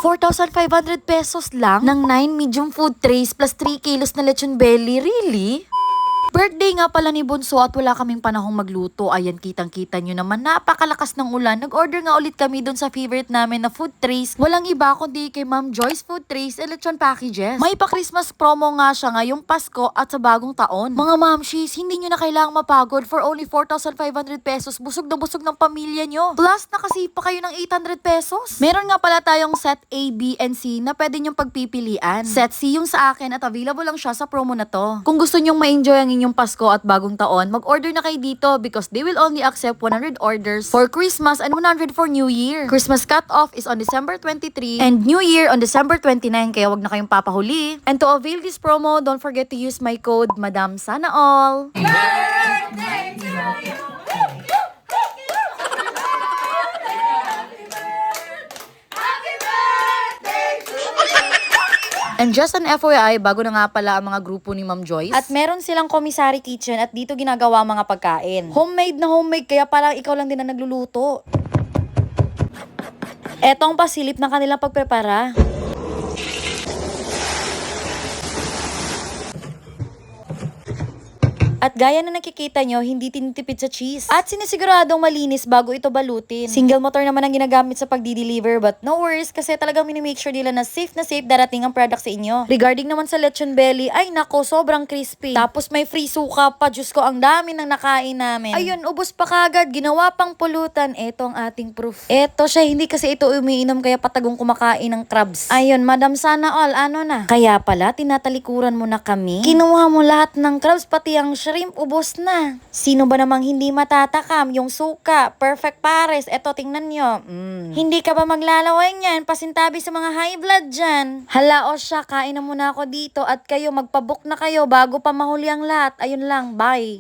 4,500 pesos lang ng 9 medium food trays plus 3 kilos na lechon belly. Really? Birthday nga pala ni Bunso at wala kaming panahong magluto. Ayan, kitang-kita nyo naman, napakalakas ng ulan. Nag-order nga ulit kami dun sa favorite namin na food trays. Walang iba kundi kay Ma'am Joyce Food Trays and Lechon Packages. May pa-Christmas promo nga siya ngayong Pasko at sa bagong taon. Mga mamshis, hindi nyo na kailangang mapagod for only 4,500 pesos. Busog na busog ng pamilya nyo. Plus, nakasipa kayo ng 800 pesos. Meron nga pala tayong set A, B, and C na pwede nyong pagpipilian. Set C yung sa akin at available lang siya sa promo na to. Kung gusto nyong ma-enjoy ang inyong Pasko at bagong taon, mag-order na kayo dito because they will only accept 100 orders for Christmas and 100 for New Year. Christmas cut-off is on December 23 and New Year on December 29, kaya wag na kayong papahuli. And to avail this promo, don't forget to use my code Madam Sana All. Birthday to you. And just an FYI, bago na nga pala ang mga grupo ni Ma'am Joyce. At meron silang commissary kitchen at dito ginagawa mga pagkain. Homemade na homemade, kaya parang ikaw lang din na nagluluto. Etong pasilip ng kanilang pagprepara. At gaya na nakikita nyo, hindi tinitipid sa cheese. At sinisiguradong malinis bago ito balutin. Single motor naman ang ginagamit sa pagdi-deliver, but no worries kasi talagang minimake sure nila na safe darating ang product sa inyo. Regarding naman sa lechon belly, ay nako, sobrang crispy. Tapos may free suka pa, Diyos ko, ang dami ng nakain namin. Ayun, ubos pa kagad, ginawa pang pulutan. Eto ang ating proof. Eto siya, hindi kasi ito umiinom kaya patagong kumakain ng crabs. Ayun, Madam Sana All, ano na? Kaya pala, tinatalikuran mo na kami. Kinuha mo lahat ng crabs, pati ang shrimp, ubos na. Sino ba namang hindi matatakam? Yung suka, perfect pares. Eto, tingnan nyo. Hindi ka ba maglalaway niyan? Pasintabi sa mga high blood dyan. Hala o siya, kain na muna ako dito at kayo, magpabook na kayo bago pa mahuli ang lahat. Ayun lang, bye.